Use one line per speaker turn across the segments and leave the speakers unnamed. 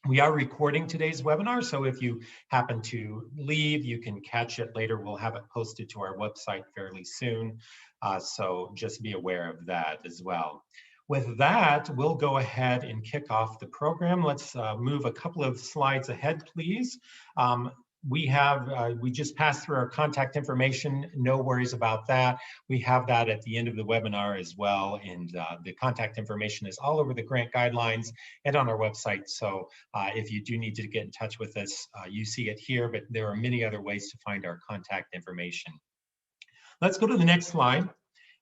We are recording today's webinar, so if you happen to leave, you can catch it later. We'll have it posted to our website fairly soon, so just be aware of that as well. With that, we'll go ahead and kick off the program. Let's move a couple of slides ahead, please. We just passed through our contact information. No worries about that. We have that at the end of the webinar as well. And the contact information is all over the grant guidelines and on our website. So if you do need to get in touch with us, you see it here, but there are many other ways to find our contact information. Let's go to the next slide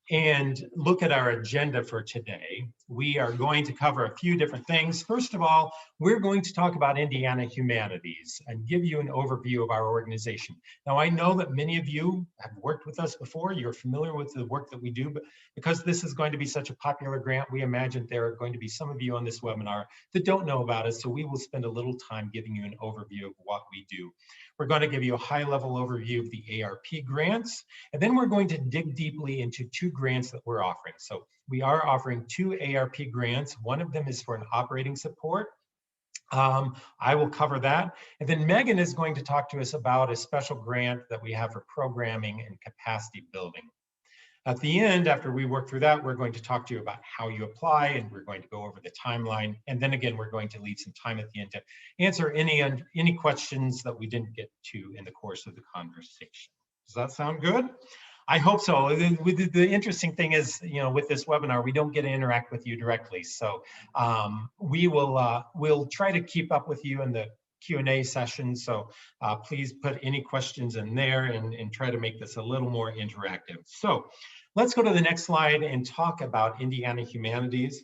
and look at our agenda for today. We are going to cover a few different things. First of all, we're going to talk about Indiana Humanities and give you an overview of our organization. Now, I know that many of you have worked with us before. You're familiar with the work that we do, but because this is going to be such a popular grant, we imagine there are going to be some of you on this webinar that don't know about us, so we will spend a little time giving you an overview of what we do. We're going to give you a high-level overview of the ARP grants, and then we're going to dig deeply into two grants that we're offering. So we are offering two ARP grants. One of them is for an operating support. I will cover that. And then Megan is going to talk to us about a special grant that we have for programming and capacity building. At the end, after we work through that, we're going to talk to you about how you apply, and we're going to go over the timeline. And then again, we're going to leave some time at the end to answer any questions that we didn't get to in the course of the conversation. Does that sound good? I hope so. The interesting thing is, with this webinar, we don't get to interact with you directly. So we'll try to keep up with you in the Q&A session. So please put any questions in there and try to make this a little more interactive. So let's go to the next slide and talk about Indiana Humanities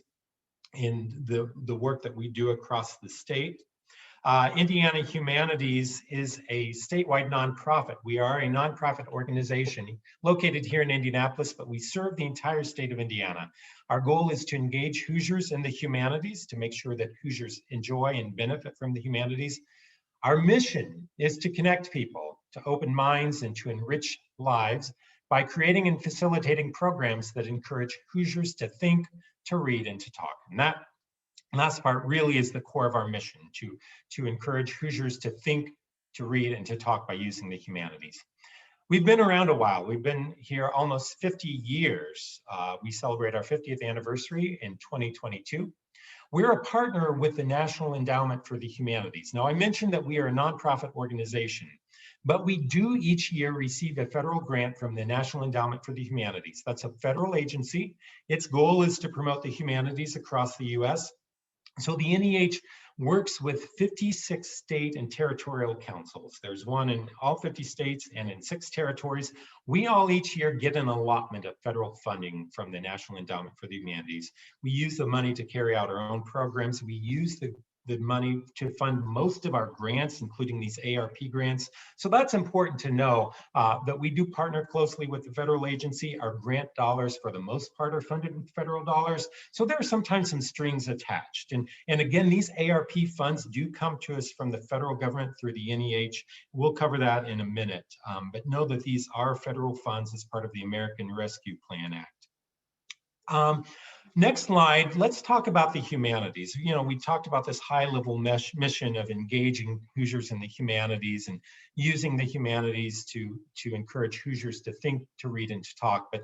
and the work that we do across the state. Indiana Humanities is a statewide nonprofit. We are a nonprofit organization located here in Indianapolis, but we serve the entire state of Indiana. Our goal is to engage Hoosiers in the humanities, to make sure that Hoosiers enjoy and benefit from the humanities. Our mission is to connect people, to open minds, and to enrich lives by creating and facilitating programs that encourage Hoosiers to think, to read, and to talk. And that last part really is the core of our mission, to encourage Hoosiers to think, to read, and to talk by using the humanities. We've been around a while. We've been here almost 50 years. We celebrate our 50th anniversary in 2022. We're a partner with the National Endowment for the Humanities. Now, I mentioned that we are a nonprofit organization, but we do each year receive a federal grant from the National Endowment for the Humanities. That's a federal agency. Its goal is to promote the humanities across the U.S. So the NEH works with 56 state and territorial councils. There's one in all 50 states and in 6 territories. We all each year get an allotment of federal funding from the National Endowment for the Humanities. We use the money to carry out our own programs. We use the money to fund most of our grants, including these ARP grants. So that's important to know that we do partner closely with the federal agency. Our grant dollars, for the most part, are funded with federal dollars. So there are sometimes some strings attached. And again, these ARP funds do come to us from the federal government through the NEH. We'll cover that in a minute. But know that these are federal funds as part of the American Rescue Plan Act. Next slide, let's talk about the humanities. We talked about this high-level mission of engaging Hoosiers in the humanities and using the humanities to encourage Hoosiers to think, to read, and to talk. But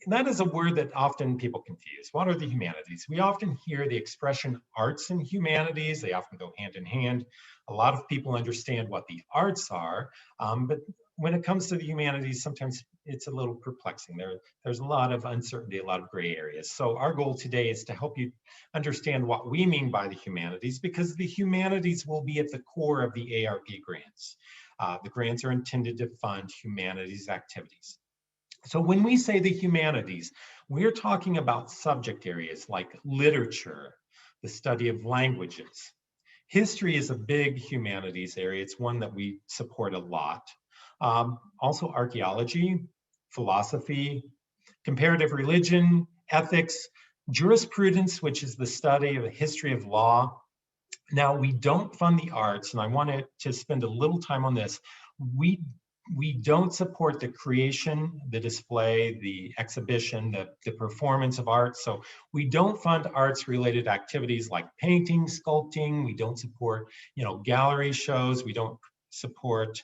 that is a word that often people confuse. What are the humanities? We often hear the expression arts and humanities. They often go hand in hand. A lot of people understand what the arts are, but when it comes to the humanities, sometimes it's a little perplexing. There's a lot of uncertainty, a lot of gray areas. So our goal today is to help you understand what we mean by the humanities, because the humanities will be at the core of the ARP grants. The grants are intended to fund humanities activities. So when we say the humanities, we're talking about subject areas like literature, the study of languages. History is a big humanities area. It's one that we support a lot. Also archaeology, philosophy, comparative religion, ethics, jurisprudence, which is the study of the history of law. Now, we don't fund the arts, and I wanted to spend a little time on this. We We don't support the creation, the display, the exhibition, the performance of art. So we don't fund arts related activities like painting, sculpting. We don't support, gallery shows. We don't support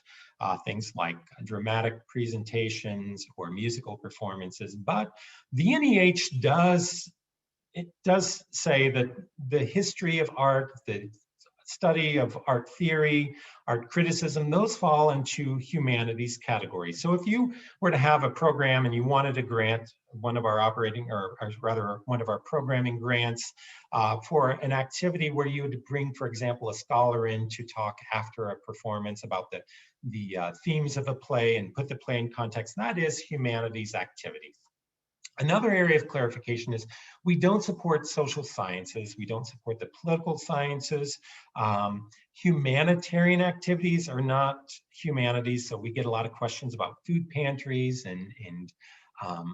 things like dramatic presentations or musical performances. But the NEH does say that the history of art, the study of art theory, art criticism, those fall into humanities categories. So if you were to have a program and you wanted to grant one of our operating, or rather one of our programming grants for an activity where you would bring, for example, a scholar in to talk after a performance about the themes of a play and put the play in context, that is humanities activities. Another area of clarification is we don't support social sciences. We don't support the political sciences. Humanitarian activities are not humanities. So we get a lot of questions about food pantries and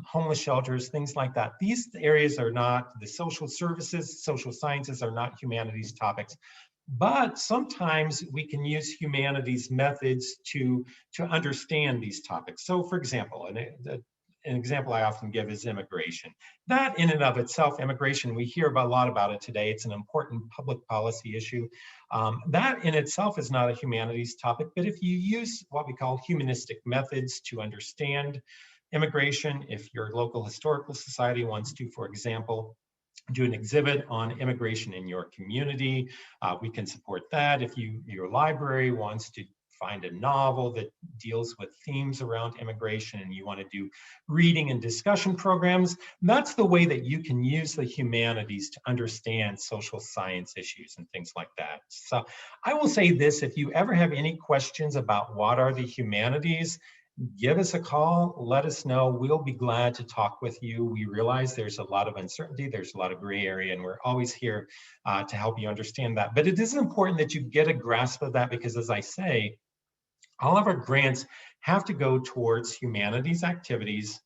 homeless shelters, things like that. These areas are not, the social services, social sciences are not humanities topics. But sometimes we can use humanities methods to understand these topics. So for example, an example I often give is immigration. That in and of itself, immigration, we hear a lot about it today. It's an important public policy issue. That in itself is not a humanities topic, but if you use what we call humanistic methods to understand immigration, if your local historical society wants to, for example, do an exhibit on immigration in your community, we can support that. If your library wants to find a novel that deals with themes around immigration and you want to do reading and discussion programs, that's the way that you can use the humanities to understand social science issues and things like that. So I will say this, if you ever have any questions about what are the humanities, give us a call, let us know. We'll be glad to talk with you. We realize there's a lot of uncertainty, there's a lot of gray area, and we're always here to help you understand that. But it is important that you get a grasp of that because, as I say, all of our grants have to go towards humanities activities.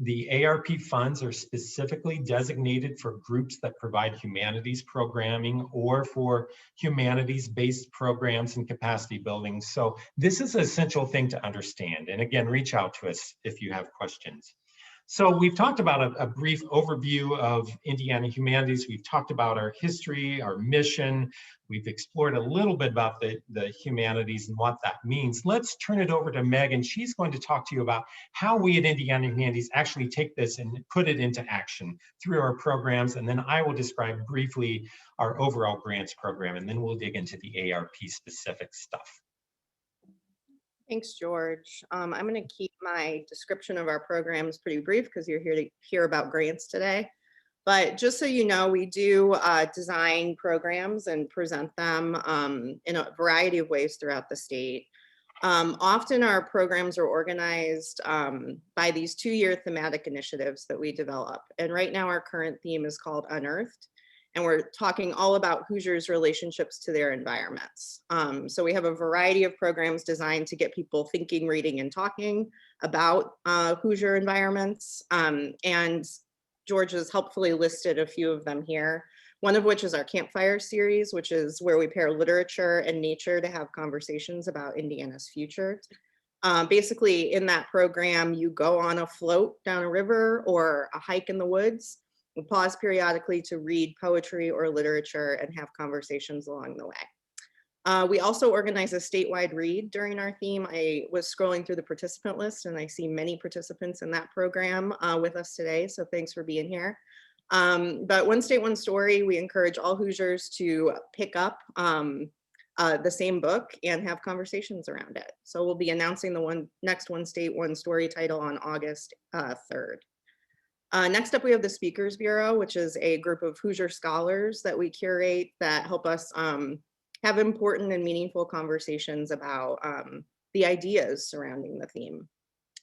The ARP funds are specifically designated for groups that provide humanities programming or for humanities-based programs and capacity building. So this is an essential thing to understand. And again, reach out to us if you have questions. So we've talked about a brief overview of Indiana Humanities. We've talked about our history, our mission. We've explored a little bit about the humanities and what that means. Let's turn it over to Meg, and she's going to talk to you about how we at Indiana Humanities actually take this and put it into action through our programs. And then I will describe briefly our overall grants program, and then we'll dig into the ARP specific stuff.
Thanks, George. I'm going to keep my description of our programs pretty brief because you're here to hear about grants today. But just so you know, we do design programs and present them in a variety of ways throughout the state. Often our programs are organized by these 2-year thematic initiatives that we develop. And right now our current theme is called Unearthed. And we're talking all about Hoosiers' relationships to their environments. So we have a variety of programs designed to get people thinking, reading, and talking about Hoosier environments. And George has helpfully listed a few of them here. One of which is our Campfire series, which is where we pair literature and nature to have conversations about Indiana's future. Basically, in that program, you go on a float down a river or a hike in the woods. We pause periodically to read poetry or literature and have conversations along the way. We also organize a statewide read during our theme. I was scrolling through the participant list and I see many participants in that program with us today, so thanks for being here. But One State, One Story, we encourage all Hoosiers to pick up the same book and have conversations around it. So we'll be announcing the next One State, One Story title on August 3rd. Next up, we have the Speakers Bureau, which is a group of Hoosier scholars that we curate that help us have important and meaningful conversations about the ideas surrounding the theme.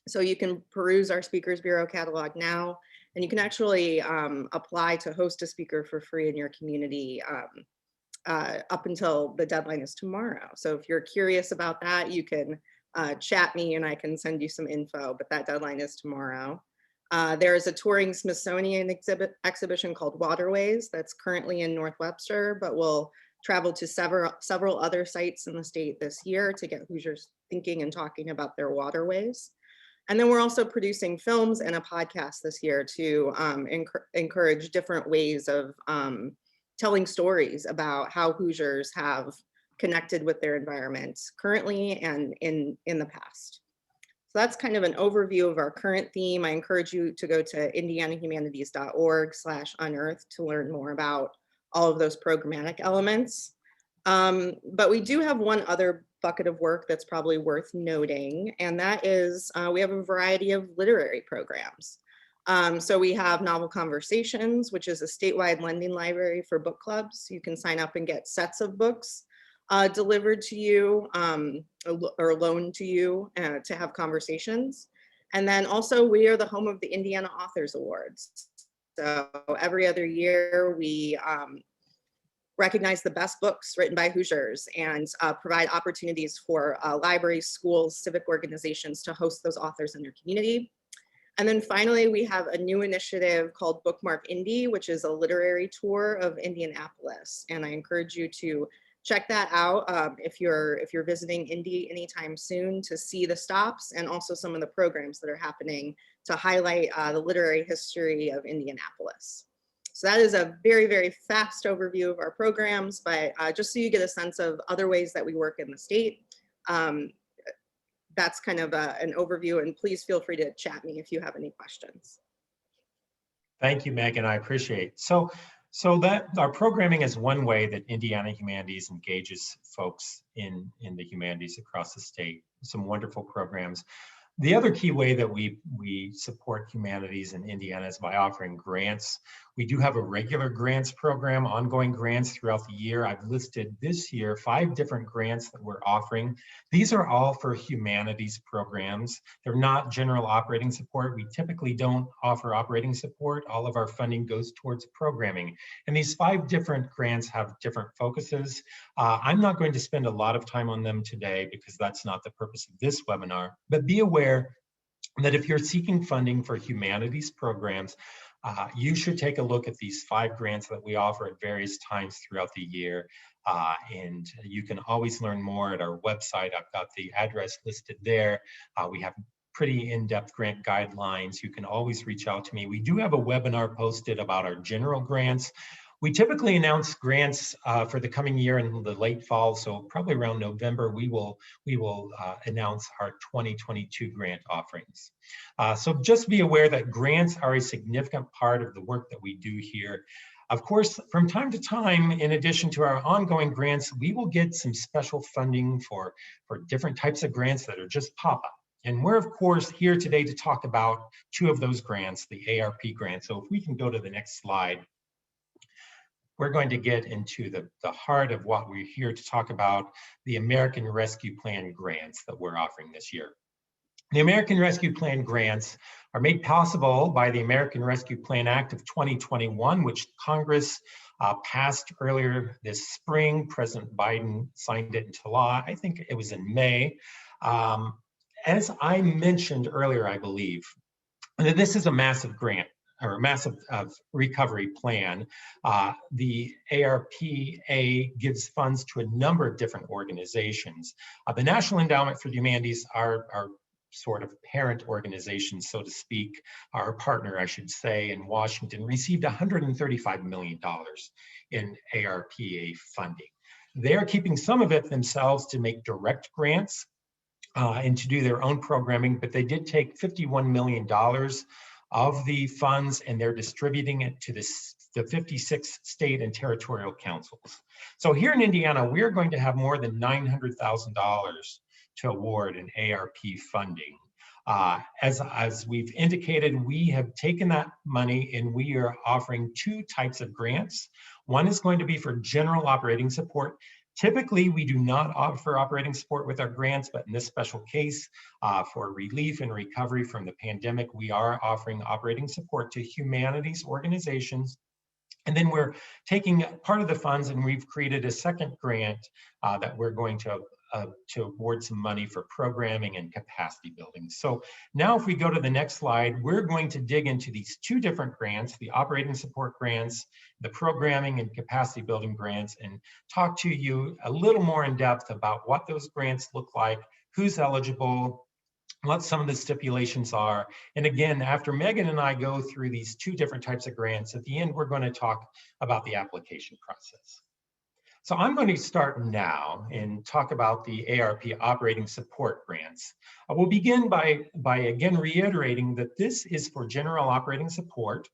So you can peruse our Speakers Bureau catalog now, and you can actually apply to host a speaker for free in your community up until the deadline is tomorrow. So if you're curious about that, you can chat me and I can send you some info, but that deadline is tomorrow. There is a touring Smithsonian exhibition called Waterways that's currently in North Webster, but will traveled to several other sites in the state this year to get Hoosiers thinking and talking about their waterways. And then we're also producing films and a podcast this year to encourage different ways of telling stories about how Hoosiers have connected with their environment currently and in the past. So that's kind of an overview of our current theme. I encourage you to go to indianahumanities.org/unearth to learn more about all of those programmatic elements. But we do have one other bucket of work that's probably worth noting, and that is we have a variety of literary programs. So we have Novel Conversations, which is a statewide lending library for book clubs. You can sign up and get sets of books delivered to you or loaned to you to have conversations. And then also we are the home of the Indiana Authors Awards. So every other year we recognize the best books written by Hoosiers and provide opportunities for libraries, schools, civic organizations to host those authors in their community. And then finally, we have a new initiative called Bookmark Indy, which is a literary tour of Indianapolis. And I encourage you to check that out if you're visiting Indy anytime soon, to see the stops and also some of the programs that are happening to highlight the literary history of Indianapolis. So that is a very, very fast overview of our programs, but just so you get a sense of other ways that we work in the state, that's kind of an overview, and please feel free to chat me if you have any questions.
Thank you, Megan, I appreciate. So that our programming is one way that Indiana Humanities engages folks in the humanities across the state. Some wonderful programs. The other key way that we support humanities in Indiana is by offering grants. We do have a regular grants program, ongoing grants throughout the year. I've listed this year 5 different grants that we're offering. These are all for humanities programs. They're not general operating support. We typically don't offer operating support. All of our funding goes towards programming. And these 5 different grants have different focuses. I'm not going to spend a lot of time on them today because that's not the purpose of this webinar, but be aware that if you're seeking funding for humanities programs, you should take a look at these 5 grants that we offer at various times throughout the year. And you can always learn more at our website. I've got the address listed there. We have pretty in-depth grant guidelines. You can always reach out to me. We do have a webinar posted about our general grants. We typically announce grants for the coming year in the late fall, so probably around November, we will announce our 2022 grant offerings. So just be aware that grants are a significant part of the work that we do here. Of course, from time to time, in addition to our ongoing grants, we will get some special funding for different types of grants that are just pop-up. And we're, of course, here today to talk about 2 of those grants, the ARP grant. So if we can go to the next slide. We're going to get into the heart of what we're here to talk about, the American Rescue Plan grants that we're offering this year. The American Rescue Plan grants are made possible by the American Rescue Plan Act of 2021, which Congress passed earlier this spring. President Biden signed it into law. I think it was in May. As I mentioned earlier, I believe, this is a massive grant, or a massive recovery plan. The ARPA gives funds to a number of different organizations. The National Endowment for the Humanities, our sort of parent organization, so to speak, our partner, I should say, in Washington, received $135 million in ARPA funding. They're keeping some of it themselves to make direct grants and to do their own programming, but they did take $51 million of the funds, and they're distributing it to the 56 state and territorial councils. So here in Indiana, we're going to have more than $900,000 to award in ARP funding. As we've indicated, we have taken that money and we are offering 2 types of grants. One is going to be for general operating support. Typically, we do not offer operating support with our grants, but in this special case, for relief and recovery from the pandemic, we are offering operating support to humanities organizations. And then we're taking part of the funds and we've created a second grant that we're going to to award some money for programming and capacity building. So now if we go to the next slide, we're going to dig into these two different grants, the operating support grants, the programming and capacity building grants, and talk to you a little more in depth about what those grants look like, who's eligible, what some of the stipulations are. And again, after Megan and I go through these two different types of grants, at the end, we're going to talk about the application process. So I'm going to start now and talk about the ARP operating support grants. I will begin by again reiterating that this is for general operating support.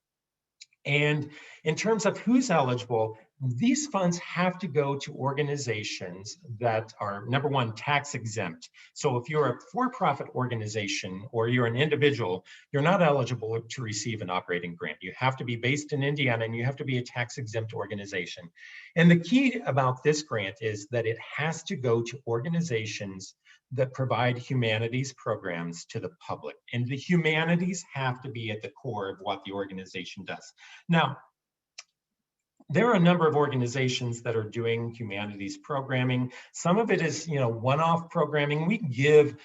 And in terms of who's eligible, these funds have to go to organizations that are, number one, tax exempt. So if you're a for-profit organization or you're an individual, you're not eligible to receive an operating grant. You have to be based in Indiana and you have to be a tax exempt organization. And the key about this grant is that it has to go to organizations that provide humanities programs to the public. And the humanities have to be at the core of what the organization does. Now, there are a number of organizations that are doing humanities programming. Some of it is, one-off programming. We give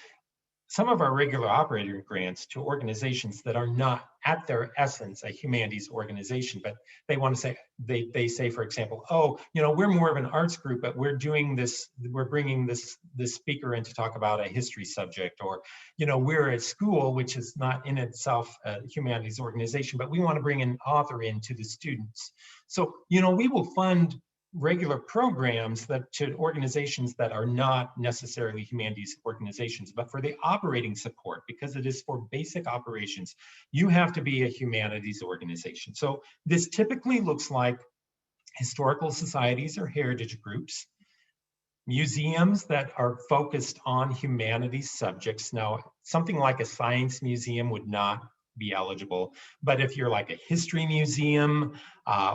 some of our regular operating grants to organizations that are not at their essence a humanities organization, but they want to say, they say, for example, oh, we're more of an arts group, but we're doing this, we're bringing this speaker in to talk about a history subject, or, we're a school, which is not in itself a humanities organization, but we want to bring an author into the students. So, we will fund regular programs that to organizations that are not necessarily humanities organizations, but for the operating support, because it is for basic operations, you have to be a humanities organization. So this typically looks like historical societies or heritage groups, museums that are focused on humanities subjects. Now, something like a science museum would not be eligible, but if you're like a history museum,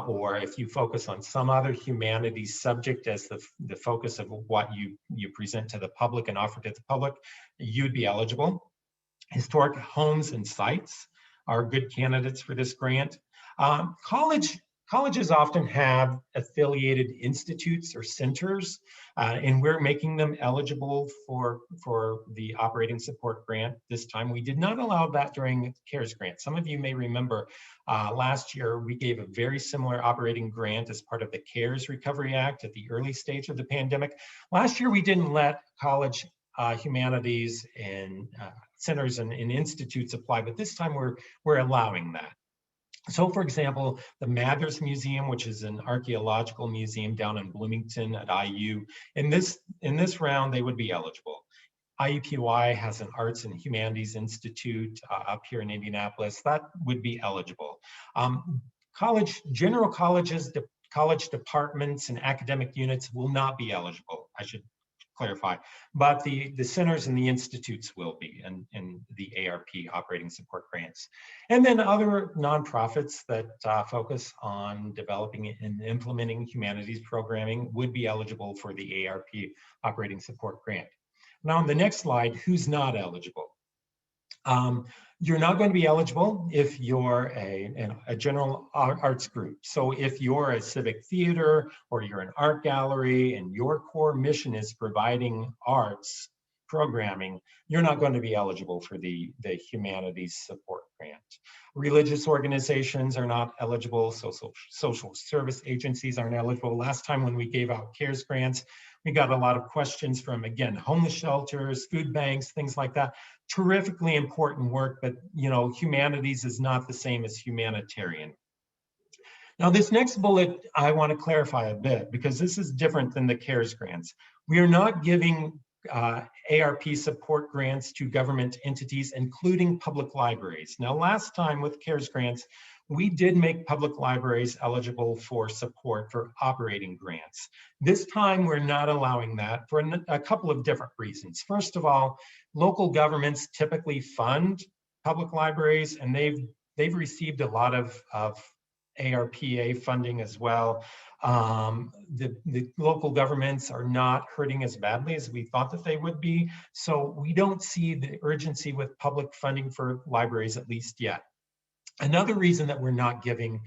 or if you focus on some other humanities subject as the focus of what you present to the public and offer to the public, you'd be eligible. Historic homes and sites are good candidates for this grant. Colleges often have affiliated institutes or centers, and we're making them eligible for the operating support grant this time. We did not allow that during the CARES grant. Some of you may remember last year we gave a very similar operating grant as part of the CARES Recovery Act at the early stage of the pandemic. Last year we didn't let college humanities and centers and institutes apply, but this time we're allowing that. So, for example, the Mathers Museum, which is an archaeological museum down in Bloomington at IU, in this round, they would be eligible. IUPUI has an Arts and Humanities Institute up here in Indianapolis that would be eligible. General colleges, college departments and academic units will not be eligible, I should clarify, but the centers and the institutes will be in the ARP operating support grants. And then other nonprofits that focus on developing and implementing humanities programming would be eligible for the ARP operating support grant. Now on the next slide, who's not eligible? You're not going to be eligible if you're a general arts group. So if you're a civic theater or you're an art gallery and your core mission is providing arts programming, you're not going to be eligible for the humanities support grant. Religious organizations are not eligible. Social service agencies aren't eligible. Last time when we gave out CARES grants, we got a lot of questions from, again, homeless shelters, food banks, things like that. Terrifically important work, but humanities is not the same as humanitarian. Now, this next bullet, I want to clarify a bit because this is different than the CARES grants. We are not giving ARP support grants to government entities, including public libraries. Now, last time with CARES grants, we did make public libraries eligible for support for operating grants. This time, we're not allowing that for a couple of different reasons. First of all, local governments typically fund public libraries, and they've received a lot of ARPA funding as well. The local governments are not hurting as badly as we thought that they would be. So we don't see the urgency with public funding for libraries, at least yet. Another reason that we're not giving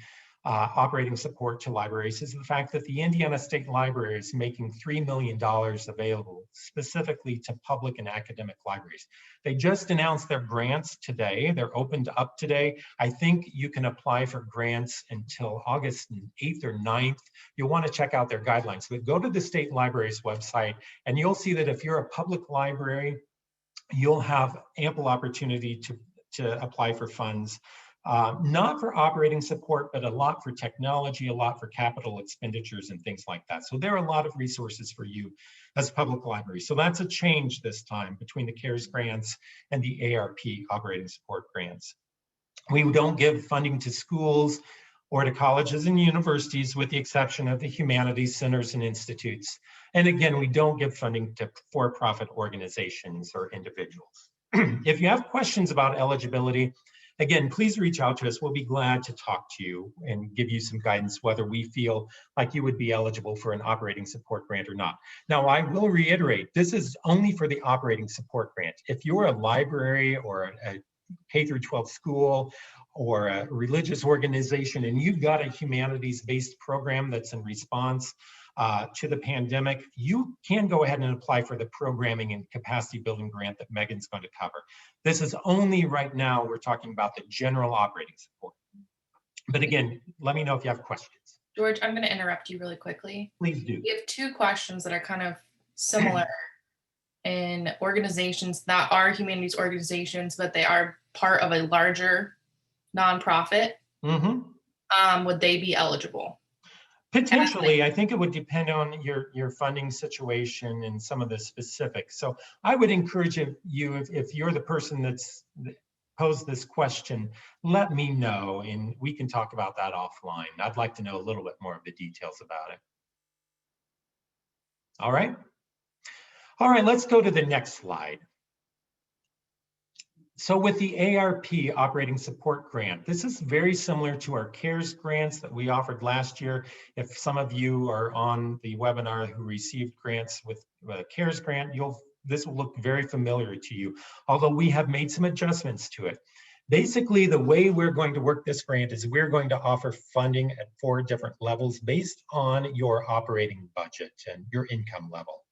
operating support to libraries is the fact that the Indiana State Library is making $3 million available specifically to public and academic libraries. They just announced their grants today. They're opened up today. I think you can apply for grants until August 8th or 9th. You'll want to check out their guidelines. But go to the state library's website and you'll see that if you're a public library, you'll have ample opportunity to apply for funds. Not for operating support, but a lot for technology, a lot for capital expenditures and things like that. So there are a lot of resources for you as public libraries. So that's a change this time between the CARES grants and the ARP operating support grants. We don't give funding to schools or to colleges and universities with the exception of the humanities centers and institutes. And again, we don't give funding to for-profit organizations or individuals. If you have questions about eligibility, again, please reach out to us. We'll be glad to talk to you and give you some guidance whether we feel like you would be eligible for an operating support grant or not. Now, I will reiterate, this is only for the operating support grant. If you're a library or a K through 12 school or a religious organization and you've got a humanities-based program that's in response to the pandemic, you can go ahead and apply for the programming and capacity building grant that Megan's going to cover. This is only right now, we're talking about the general operating support. But again, let me know if you have questions.
George, I'm going to interrupt you really quickly.
Please do.
We have two questions that are kind of similar in organizations that are humanities organizations, but they are part of a larger nonprofit. Would they be eligible?
Potentially, I think it would depend on your funding situation and some of the specifics. So I would encourage you, if you're the person that's posed this question, let me know and we can talk about that offline. I'd like to know a little bit more of the details about it. All right. All right, let's go to the next slide. So with the ARP operating support grant, this is very similar to our CARES grants that we offered last year. If some of you are on the webinar who received grants with a CARES grant, this will look very familiar to you, although we have made some adjustments to it. Basically, the way we're going to work this grant is we're going to offer funding at 4 different levels based on your operating budget and your income level.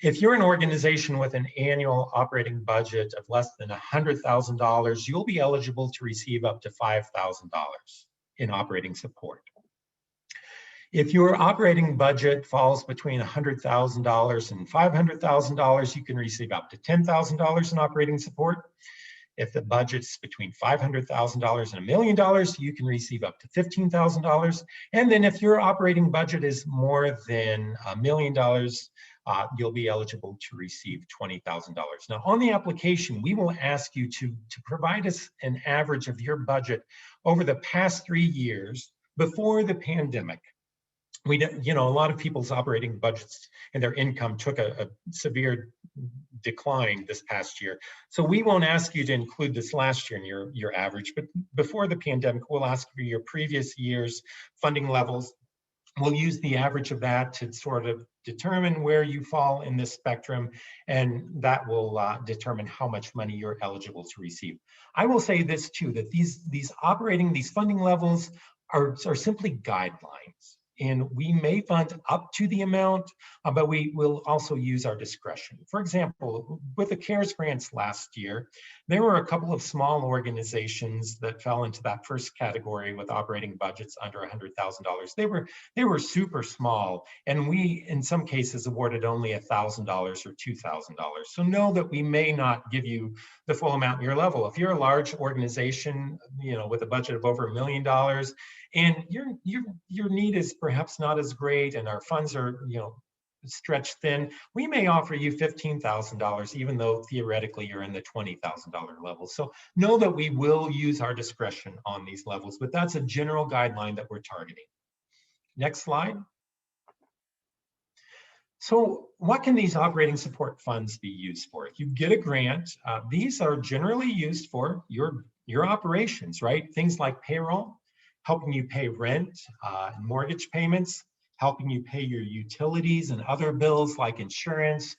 If you're an organization with an annual operating budget of less than $100,000, you'll be eligible to receive up to $5,000 in operating support. If your operating budget falls between $100,000 and $500,000, you can receive up to $10,000 in operating support. If the budget's between $500,000 and $1 million, you can receive up to $15,000. And then if your operating budget is more than $1 million, you'll be eligible to receive $20,000. Now, on the application, we will ask you to provide us an average of your budget over the past 3 years before the pandemic. We don't, a lot of people's operating budgets and their income took a severe decline this past year. So we won't ask you to include this last year in your average, but before the pandemic, we'll ask for your previous year's funding levels. We'll use the average of that to sort of determine where you fall in this spectrum, and that will determine how much money you're eligible to receive. I will say this too, that these funding levels are simply guidelines. And we may fund up to the amount, but we will also use our discretion. For example, with the CARES grants last year, there were a couple of small organizations that fell into that first category with operating budgets under $100,000. They were super small, and we, in some cases, awarded only $1,000 or $2,000. So know that we may not give you the full amount in your level. If you're a large organization, with a budget of over $1 million, and your need is perhaps not as great, and our funds are, stretched thin, we may offer you $15,000, even though theoretically you're in the $20,000 level. So know that we will use our discretion on these levels, but that's a general guideline that we're targeting. Next slide. So what can these operating support funds be used for? If you get a grant, these are generally used for your operations, right? Things like payroll, helping you pay rent, mortgage payments, helping you pay your utilities and other bills like insurance.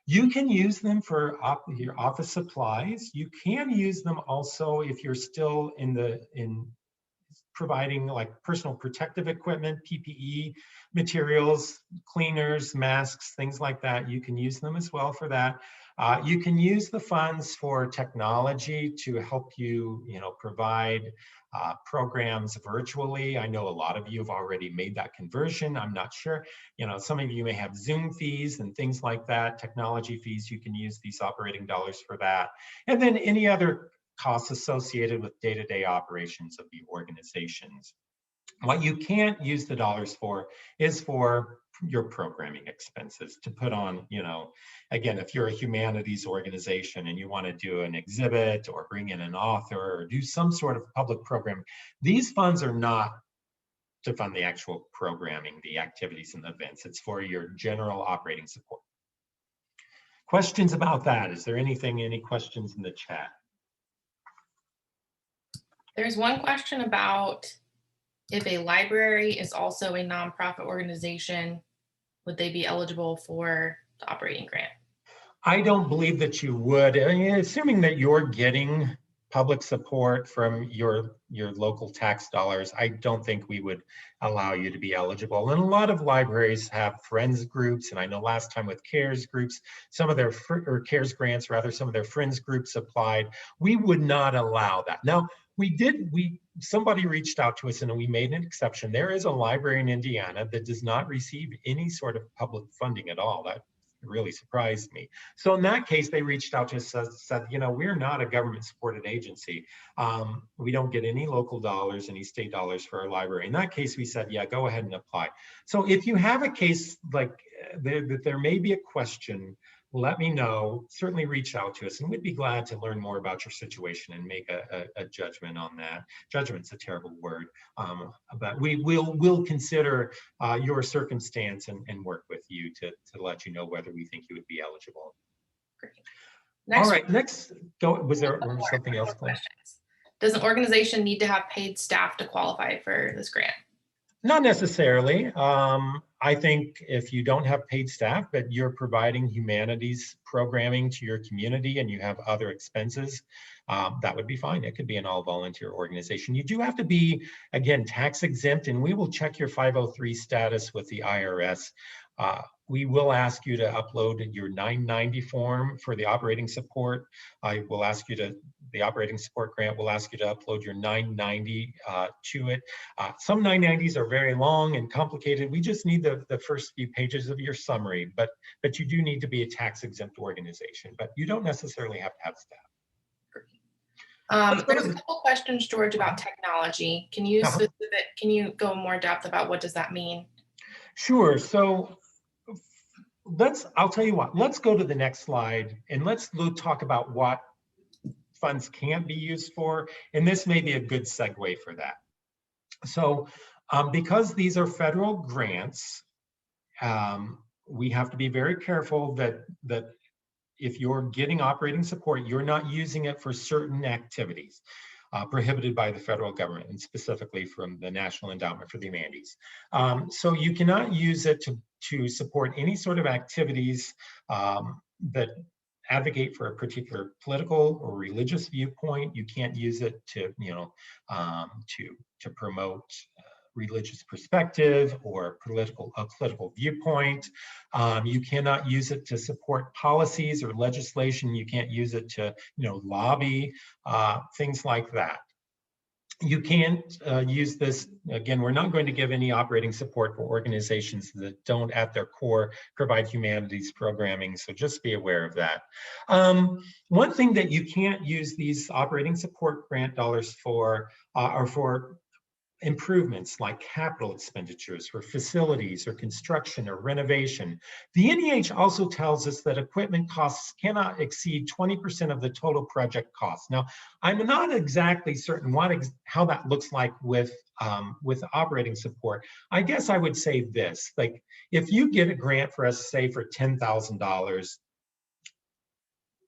You can use them for your office supplies. You can use them also if you're still providing like personal protective equipment, PPE materials, cleaners, masks, things like that. You can use them as well for that. You can use the funds for technology to help you, provide programs virtually. I know a lot of you have already made that conversion. I'm not sure, some of you may have Zoom fees and things like that, technology fees. You can use these operating dollars for that. And then any other costs associated with day-to-day operations of the organizations. What you can't use the dollars for is for your programming expenses to put on, again, if you're a humanities organization and you want to do an exhibit or bring in an author or do some sort of public program, these funds are not to fund the actual programming, the activities and the events. It's for your general operating support. Questions about that? Is there any questions in the chat?
There's one question about if a library is also a nonprofit organization, would they be eligible for the operating grant?
I don't believe that you would. I mean, assuming that you're getting public support from your local tax dollars, I don't think we would allow you to be eligible. And a lot of libraries have friends groups, and I know last time with CARES groups, some of their CARES grants, rather, some of their friends groups applied. We would not allow that. Now, somebody reached out to us and we made an exception. There is a library in Indiana that does not receive any sort of public funding at all. That really surprised me. So in that case, they reached out to us and said, we're not a government supported agency. We don't get any local dollars, any state dollars for our library. In that case, we said, yeah, go ahead and apply. So if you have a case like that, there may be a question, let me know, certainly reach out to us, and we'd be glad to learn more about your situation and make a judgment on that. Judgment's a terrible word, but we'll consider your circumstance and work with you to let you know whether we think you would be eligible.
Great.
All right, next, was there something else?
Does an organization need to have paid staff to qualify for this grant?
Not necessarily. I think if you don't have paid staff, but you're providing humanities programming to your community and you have other expenses, that would be fine. It could be an all volunteer organization. You do have to be, again, tax exempt, and we will check your 503 status with the IRS. We will ask you to upload your 990 form for the operating support. I will ask you the operating support grant will ask you to upload your 990 to it. Some 990s are very long and complicated. We just need the first few pages of your summary, but you do need to be a tax exempt organization, but you don't necessarily have to have staff.
There's a couple questions, George, about technology. Can you go more depth about what does that mean?
Sure. So I'll tell you what, let's go to the next slide and let's talk about what funds can't be used for. And this may be a good segue for that. So because these are federal grants, we have to be very careful that if you're getting operating support, you're not using it for certain activities prohibited by the federal government, and specifically from the National Endowment for the Humanities. So you cannot use it to support any sort of activities that advocate for a particular political or religious viewpoint. You can't use it to promote religious perspective or a political viewpoint. You cannot use it to support policies or legislation. You can't use it to lobby, things like that. You can't use this, again, we're not going to give any operating support for organizations that don't at their core provide humanities programming, so just be aware of that. One thing that you can't use these operating support grant dollars for are for improvements like capital expenditures for facilities or construction or renovation. The NEH also tells us that equipment costs cannot exceed 20% of the total project cost. Now, I'm not exactly certain how that looks like with operating support. I guess I would say this, like if you get a grant for us, say for $10,000,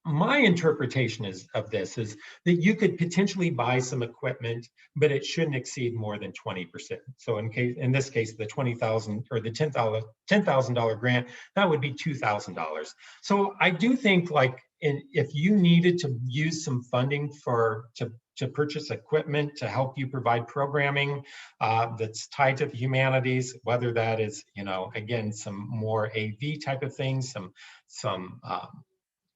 my interpretation of this is that you could potentially buy some equipment, but it shouldn't exceed more than 20%. So in this case, the $20,000 or the $10,000 grant, that would be $2,000. So I do think if you needed to use some funding to to purchase equipment to help you provide programming that's tied to the humanities, whether that is, again, some more AV type of things, some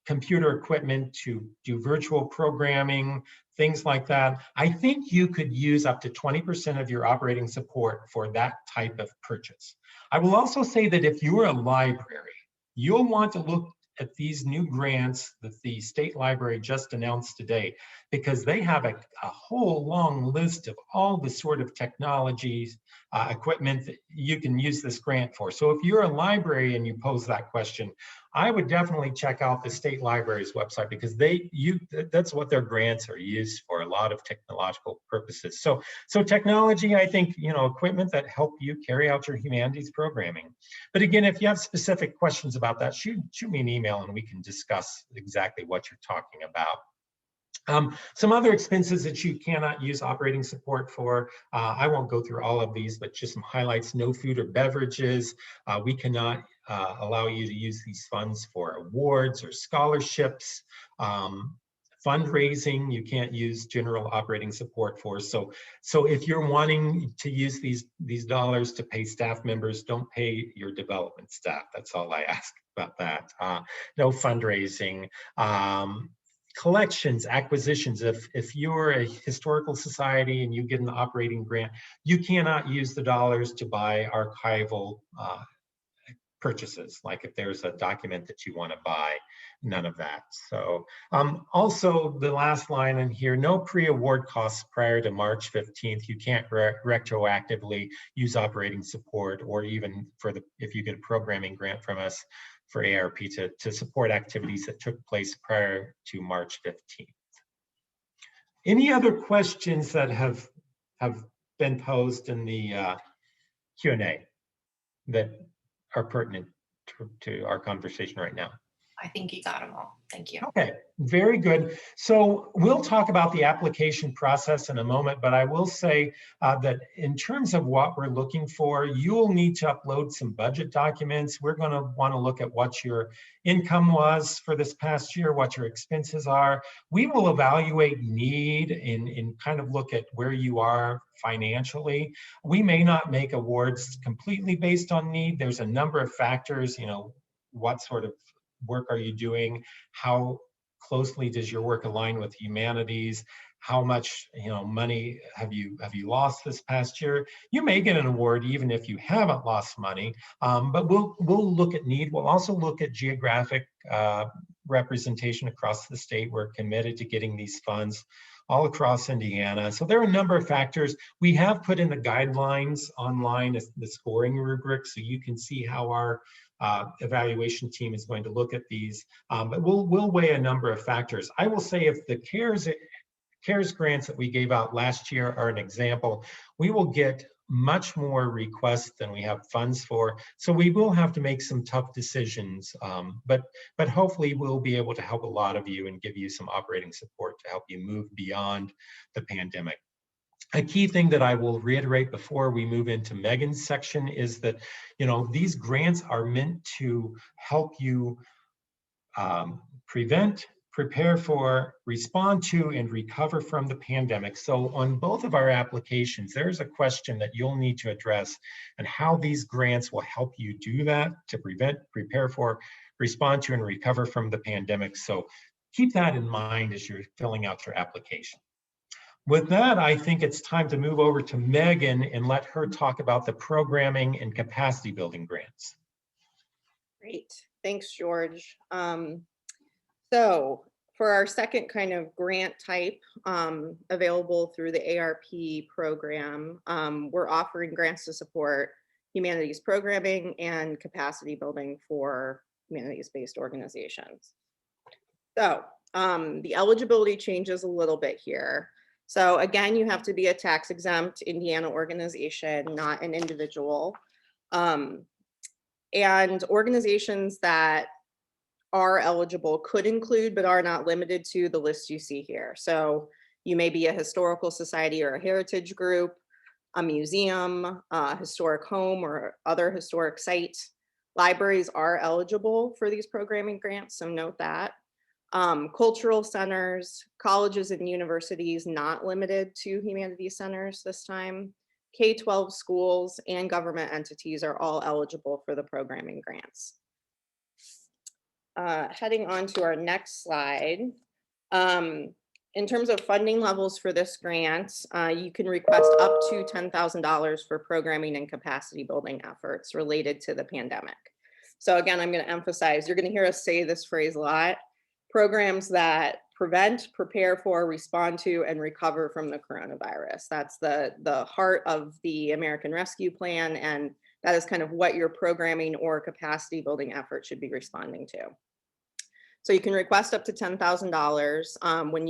computer equipment to do virtual programming, things like that. I think you could use up to 20% of your operating support for that type of purchase. I will also say that if you're a library, you'll want to look at these new grants that the state library just announced today, because they have a whole long list of all the sort of technologies, equipment that you can use this grant for. So if you're a library and you pose that question, I would definitely check out the state library's website, because that's what their grants are used for, a lot of technological purposes. So technology, I think, equipment that help you carry out your humanities programming. But again, if you have specific questions about that, shoot me an email and we can discuss exactly what you're talking about. Some other expenses that you cannot use operating support for, I won't go through all of these, but just some highlights. No food or beverages. We cannot allow you to use these funds for awards or scholarships. Fundraising, you can't use general operating support for. So if you're wanting to use these dollars to pay staff members, don't pay your development staff. That's all I ask about that. No fundraising. Collections, acquisitions. If you're a historical society and you get an operating grant, you cannot use the dollars to buy archival purchases. Like if there's a document that you want to buy, none of that. So also the last line in here, no pre-award costs prior to March 15th. You can't retroactively use operating support, or even if you get a programming grant from us for ARP to support activities that took place prior to March 15th. Any other questions that have been posed in the Q&A that are pertinent to our conversation right now?
I think you got them all. Thank you.
Okay, very good. So we'll talk about the application process in a moment, but I will say that in terms of what we're looking for, you'll need to upload some budget documents. We're going to want to look at what your income was for this past year, what your expenses are. We will evaluate need and kind of look at where you are financially. We may not make awards completely based on need. There's a number of factors, what sort of work are you doing? How closely does your work align with humanities? How much money have you lost this past year? You may get an award even if you haven't lost money, but we'll look at need. We'll also look at geographic representation across the state. We're committed to getting these funds all across Indiana. So there are a number of factors. We have put in the guidelines online, the scoring rubric, so you can see how our evaluation team is going to look at these, but we'll weigh a number of factors. I will say if the CARES grants that we gave out last year are an example, we will get much more requests than we have funds for. So we will have to make some tough decisions, but hopefully we'll be able to help a lot of you and give you some operating support to help you move beyond the pandemic. A key thing that I will reiterate before we move into Megan's section is that, these grants are meant to help you prevent, prepare for, respond to, and recover from the pandemic. So on both of our applications, there's a question that you'll need to address and how these grants will help you do that to prevent, prepare for, respond to, and recover from the pandemic. So keep that in mind as you're filling out your application. With that, I think it's time to move over to Megan and let her talk about the programming and capacity building grants.
Great, thanks, George. So for our second kind of grant type available through the ARP program, we're offering grants to support humanities programming and capacity building for humanities-based organizations. So the eligibility changes a little bit here. So again, you have to be a tax exempt Indiana organization, not an individual. And organizations that are eligible could include, but are not limited to, the list you see here. So you may be a historical society or a heritage group, a museum, a historic home, or other historic site. Libraries are eligible for these programming grants, so note that. Cultural centers, colleges and universities, not limited to humanities centers this time. K-12 schools and government entities are all eligible for the programming grants. Heading on to our next slide. In terms of funding levels for this grant, you can request up to $10,000 for programming and capacity building efforts related to the pandemic. So again, I'm going to emphasize, you're going to hear us say this phrase a lot, programs that prevent, prepare for, respond to, and recover from the coronavirus. That's the heart of the American Rescue Plan, and that is kind of what your programming or capacity building effort should be responding to. So you can request up to $10,000. When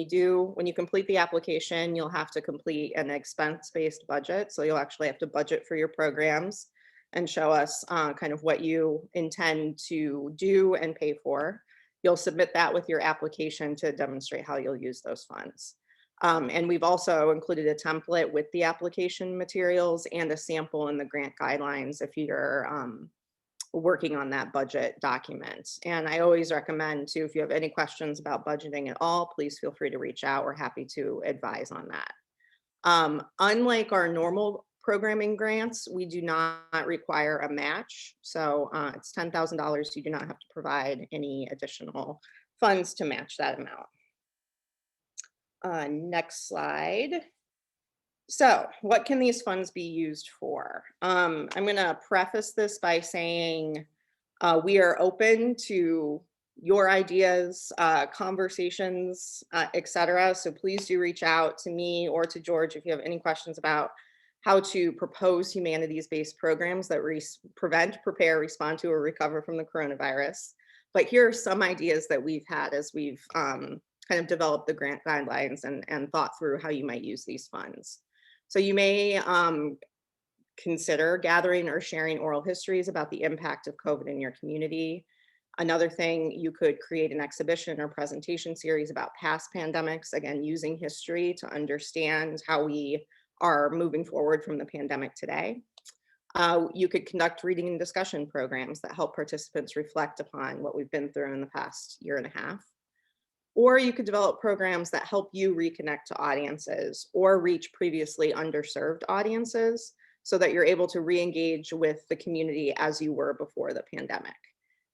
you complete the application, you'll have to complete an expense-based budget. So you'll actually have to budget for your programs and show us kind of what you intend to do and pay for. You'll submit that with your application to demonstrate how you'll use those funds. And we've also included a template with the application materials and a sample in the grant guidelines if you're working on that budget document. And I always recommend too, if you have any questions about budgeting at all, please feel free to reach out. We're happy to advise on that. Unlike our normal programming grants, we do not require a match. So it's $10,000. You do not have to provide any additional funds to match that amount. Next slide. So what can these funds be used for? I'm going to preface this by saying we are open to your ideas, conversations, etc. So please do reach out to me or to George if you have any questions about how to propose humanities-based programs that prevent, prepare, respond to, or recover from the coronavirus. But here are some ideas that we've had as we've kind of developed the grant guidelines and thought through how you might use these funds. So you may consider gathering or sharing oral histories about the impact of COVID in your community. Another thing, you could create an exhibition or presentation series about past pandemics, again, using history to understand how we are moving forward from the pandemic today. You could conduct reading and discussion programs that help participants reflect upon what we've been through in the past year and a half. Or you could develop programs that help you reconnect to audiences or reach previously underserved audiences so that you're able to re-engage with the community as you were before the pandemic.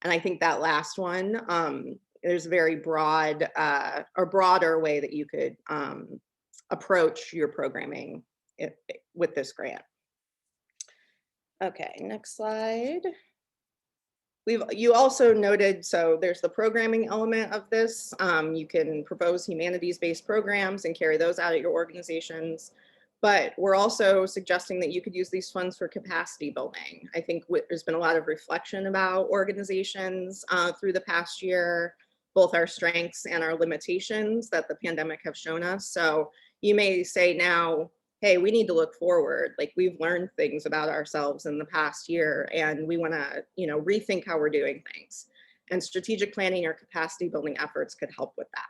And I think that last one, there's a very broad or broader way that you could approach your programming with this grant. Okay, next slide. You also noted, so there's the programming element of this. You can propose humanities-based programs and carry those out at your organizations. But we're also suggesting that you could use these funds for capacity building. I think there's been a lot of reflection about organizations through the past year, both our strengths and our limitations that the pandemic have shown us. So you may say now, hey, we need to look forward. Like, we've learned things about ourselves in the past year and we want to, rethink how we're doing things. And strategic planning or capacity building efforts could help with that.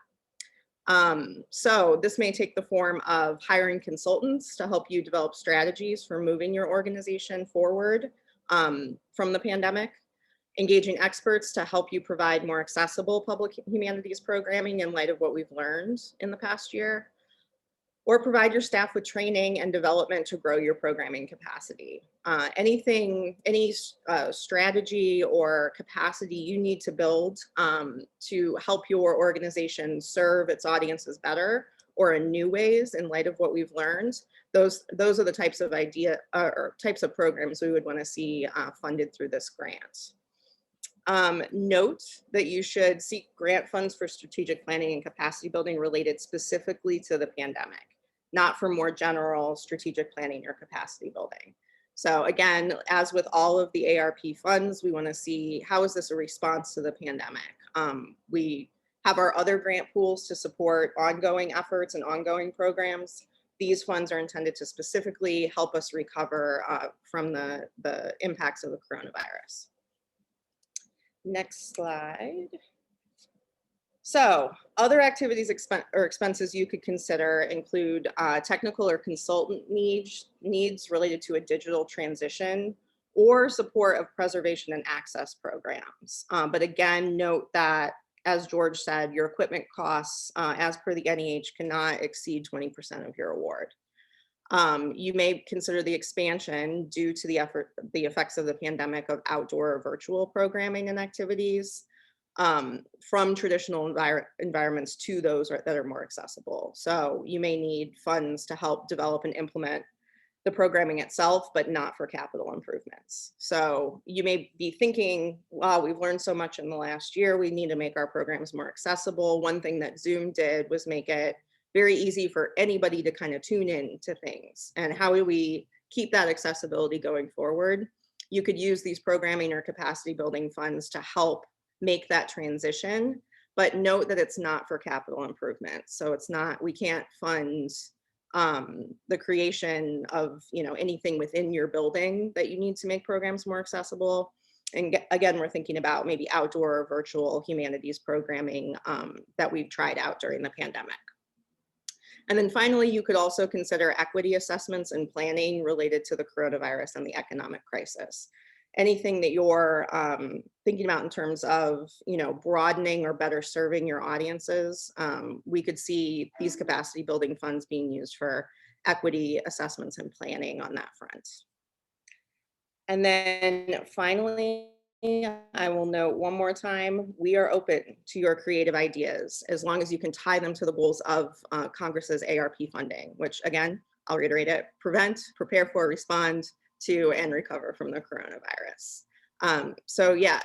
So this may take the form of hiring consultants to help you develop strategies for moving your organization forward from the pandemic, engaging experts to help you provide more accessible public humanities programming in light of what we've learned in the past year, or provide your staff with training and development to grow your programming capacity. Any strategy or capacity you need to build to help your organization serve its audiences better or in new ways in light of what we've learned, those are the types of types of programs we would want to see funded through this grant. Note that you should seek grant funds for strategic planning and capacity building related specifically to the pandemic, not for more general strategic planning or capacity building. So again, as with all of the ARP funds, we want to see how is this a response to the pandemic. We have our other grant pools to support ongoing efforts and ongoing programs. These funds are intended to specifically help us recover from the impacts of the coronavirus. Next slide. So other activities or expenses you could consider include technical or consultant needs related to a digital transition or support of preservation and access programs. But again, note that as George said, your equipment costs, as per the NEH, cannot exceed 20% of your award. You may consider the expansion due to the effects of the pandemic of outdoor or virtual programming and activities from traditional environments to those that are more accessible. So you may need funds to help develop and implement the programming itself, but not for capital improvements. So you may be thinking, wow, we've learned so much in the last year. We need to make our programs more accessible. One thing that Zoom did was make it very easy for anybody to kind of tune in to things. And how do we keep that accessibility going forward? You could use these programming or capacity building funds to help make that transition, but note that it's not for capital improvements. So it's not, we can't fund the creation of anything within your building that you need to make programs more accessible. And again, we're thinking about maybe outdoor or virtual humanities programming that we've tried out during the pandemic. And then finally, you could also consider equity assessments and planning related to the coronavirus and the economic crisis. Anything that you're thinking about in terms of, broadening or better serving your audiences, we could see these capacity building funds being used for equity assessments and planning on that front. And then finally, I will note one more time, we are open to your creative ideas as long as you can tie them to the goals of Congress's ARP funding, which again, I'll reiterate it, prevent, prepare for, respond to, and recover from the coronavirus. So yeah,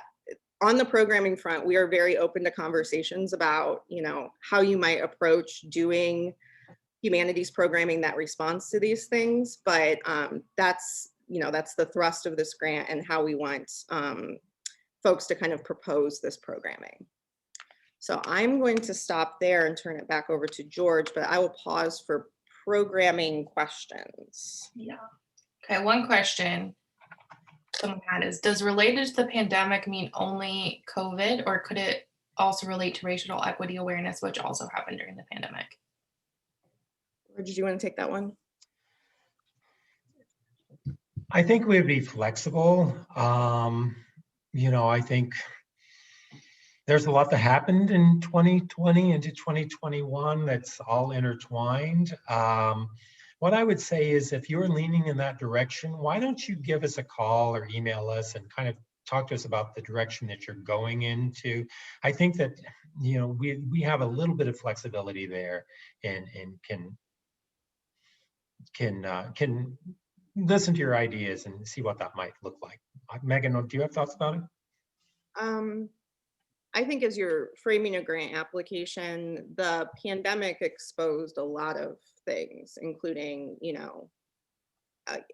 on the programming front, we are very open to conversations about, how you might approach doing humanities programming that responds to these things. But that's the thrust of this grant and how we want folks to kind of propose this programming. So I'm going to stop there and turn it back over to George, but I will pause for programming questions.
Yeah. Okay, one question someone had is, does related to the pandemic mean only COVID, or could it also relate to racial equity awareness, which also happened during the pandemic?
Or did you want to take that one?
I think we'd be flexible. I think there's a lot that happened in 2020 into 2021 that's all intertwined. What I would say is, if you're leaning in that direction, why don't you give us a call or email us and kind of talk to us about the direction that you're going into. I think that, we have a little bit of flexibility there and can listen to your ideas and see what that might look like. Megan, do you have thoughts about it?
I think as you're framing a grant application, the pandemic exposed a lot of things, including,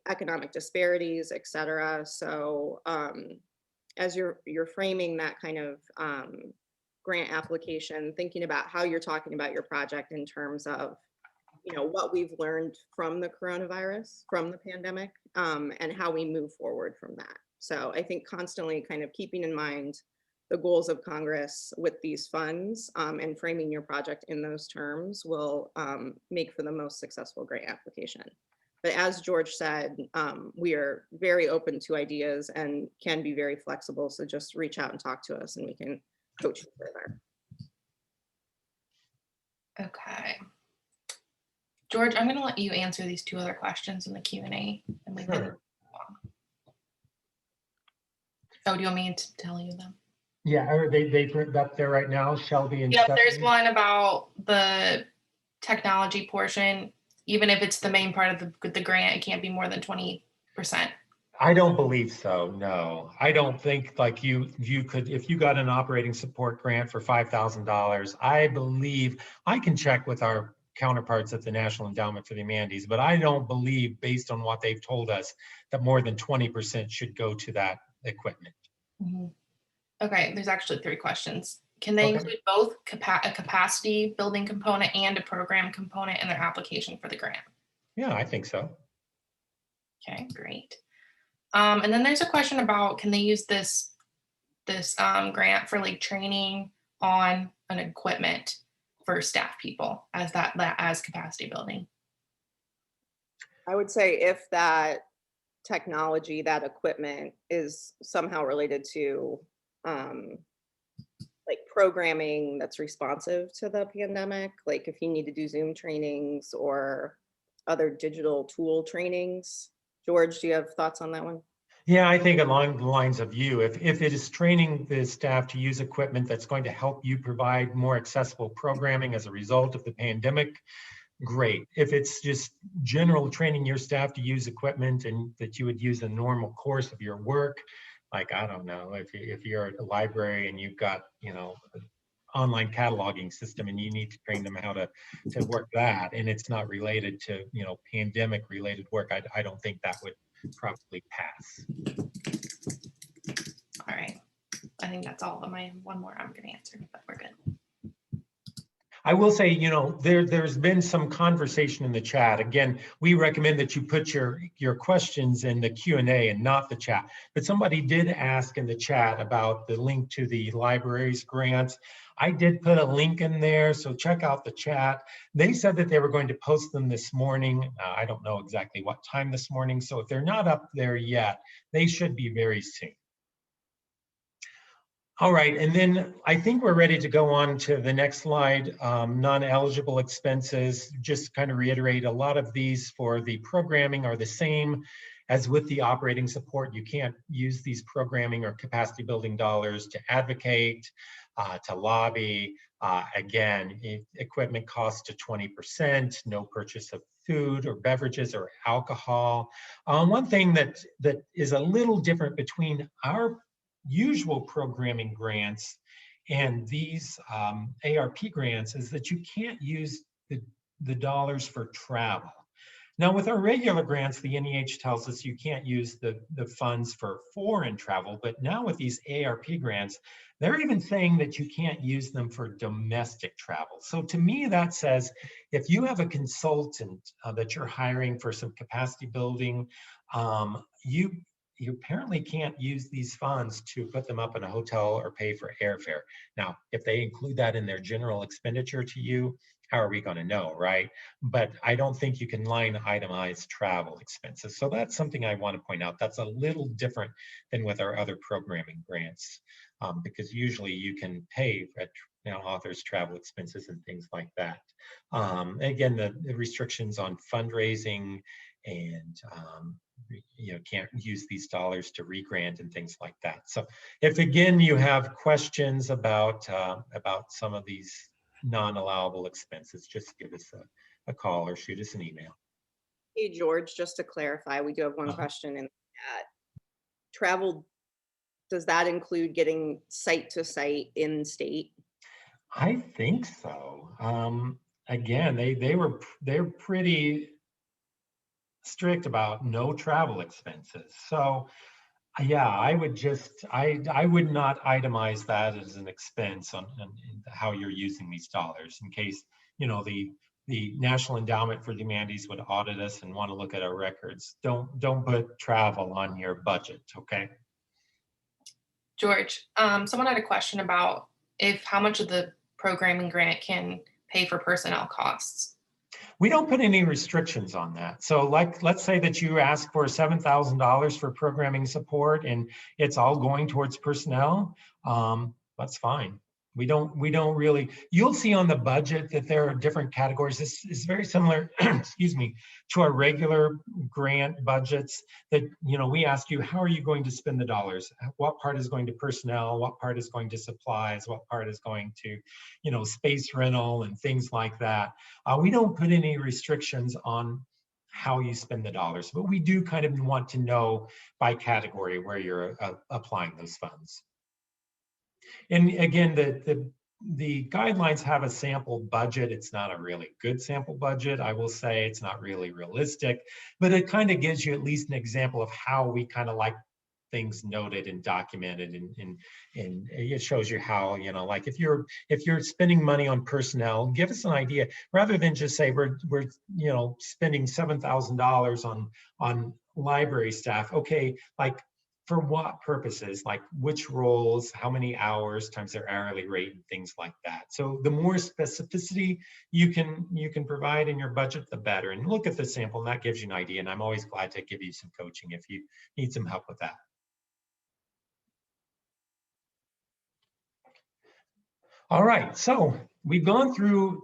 economic disparities, et cetera. So as you're framing that kind of grant application, thinking about how you're talking about your project in terms of, what we've learned from the coronavirus, from the pandemic, and how we move forward from that. So I think constantly kind of keeping in mind the goals of Congress with these funds and framing your project in those terms will make for the most successful grant application. But as George said, we are very open to ideas and can be very flexible. So just reach out and talk to us and we can coach you further.
Okay. George, I'm going to let you answer these two other questions in the Q&A. And we can move on. Oh, do you want me to tell you them?
Yeah, are they up there right now, Shelby and
Yep,
Stephanie?
there's one about the technology portion. Even if it's the main part of the grant, it can't be more than 20%.
I don't believe so, no. I don't think like you could, if you got an operating support grant for $5,000, I believe, I can check with our counterparts at the National Endowment for the Humanities, but I don't believe, based on what they've told us, that more than 20% should go to that equipment.
Mm-hmm. Okay, there's actually 3 questions. Can they include both a capacity building component and a program component in their application for the grant?
Yeah, I think so.
Okay, great. And then there's a question about, can they use this grant for like training on an equipment for staff people as as capacity building?
I would say if that technology, that equipment is somehow related to like programming that's responsive to the pandemic, like if you need to do Zoom trainings or other digital tool trainings. George, do you have thoughts on that one?
Yeah, I think along the lines of you, if it is training the staff to use equipment that's going to help you provide more accessible programming as a result of the pandemic, great. If it's just general training your staff to use equipment and that you would use in the normal course of your work, like, I don't know, if you're at a library and you've got, online cataloging system and you need to train them how to work that, and it's not related to, pandemic related work, I don't think that would probably pass.
All right. I think that's all of my one more I'm going to answer, but we're good.
I will say, there's been some conversation in the chat. Again, we recommend that you put your questions in the Q&A and not the chat. But somebody did ask in the chat about the link to the library's grants. I did put a link in there, so check out the chat. They said that they were going to post them this morning. I don't know exactly what time this morning, so if they're not up there yet, they should be very soon. All right, and then I think we're ready to go on to the next slide, non-eligible expenses. Just kind of reiterate, a lot of these for the programming are the same as with the operating support. You can't use these programming or capacity building dollars to advocate, to lobby. Again, equipment costs to 20%, no purchase of food or beverages or alcohol. One thing that is a little different between our usual programming grants and these ARP grants is that you can't use the dollars for travel. Now, with our regular grants, the NEH tells us you can't use the funds for foreign travel, but now with these ARP grants, they're even saying that you can't use them for domestic travel. So to me, that says if you have a consultant that you're hiring for some capacity building, you apparently can't use these funds to put them up in a hotel or pay for airfare. Now, if they include that in their general expenditure to you, how are we going to know, right? But I don't think you can line itemize travel expenses. So that's something I want to point out. That's a little different than with our other programming grants, because usually you can pay for authors' travel expenses and things like that. Again, the restrictions on fundraising and can't use these dollars to re-grant and things like that. So if again you have questions about some of these non-allowable expenses, just give us a call or shoot us an email.
Hey George, just to clarify, we do have one question in that. Travel, does that include getting site to site in state?
I think so. Again, they're pretty strict about no travel expenses. So yeah, I would not itemize that as an expense on how you're using these dollars in case, the National Endowment for the Humanities would audit us and want to look at our records. Don't put travel on your budget, okay?
George, someone had a question about how much of the programming grant can pay for personnel costs.
We don't put any restrictions on that. So let's say that you ask for $7,000 for programming support and it's all going towards personnel, that's fine. We don't really, you'll see on the budget that there are different categories. This is very similar, excuse me, to our regular grant budgets that, we ask you, how are you going to spend the dollars? What part is going to personnel? What part is going to supplies? What part is going to, space rental and things like that? We don't put any restrictions on how you spend the dollars, but we do kind of want to know by category where you're applying those funds. And again, the guidelines have a sample budget. It's not a really good sample budget. I will say it's not really realistic, but it kind of gives you at least an example of how we kind of like things noted and documented, and it shows you how, like if you're spending money on personnel, give us an idea rather than just say we're spending $7,000 on library staff. Okay, like for what purposes, like which roles, how many hours times their hourly rate and things like that. So the more specificity you can provide in your budget, the better. And look at the sample and that gives you an idea. And I'm always glad to give you some coaching if you need some help with that. All right, so we've gone through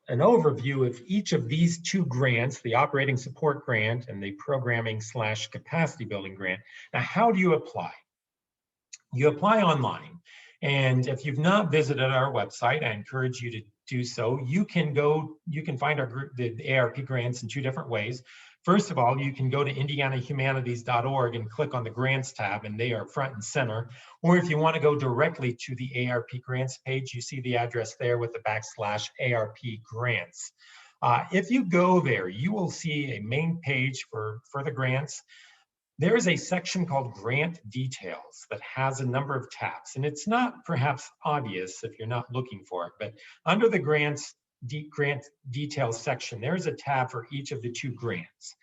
an overview of each of these two grants, the operating support grant and the programming/capacity building grant. Now, how do you apply? You apply online. And if you've not visited our website, I encourage you to do so. You can find our group, the ARP grants in two different ways. First of all, you can go to indianahumanities.org and click on the grants tab, and they are front and center. Or if you want to go directly to the ARP grants page, you see the address there with the /ARP grants. If you go there, you will see a main page for the grants. There is a section called Grant Details that has a number of tabs, and it's not perhaps obvious if you're not looking for it, but under the Grant Details section, there's a tab for each of the two grants.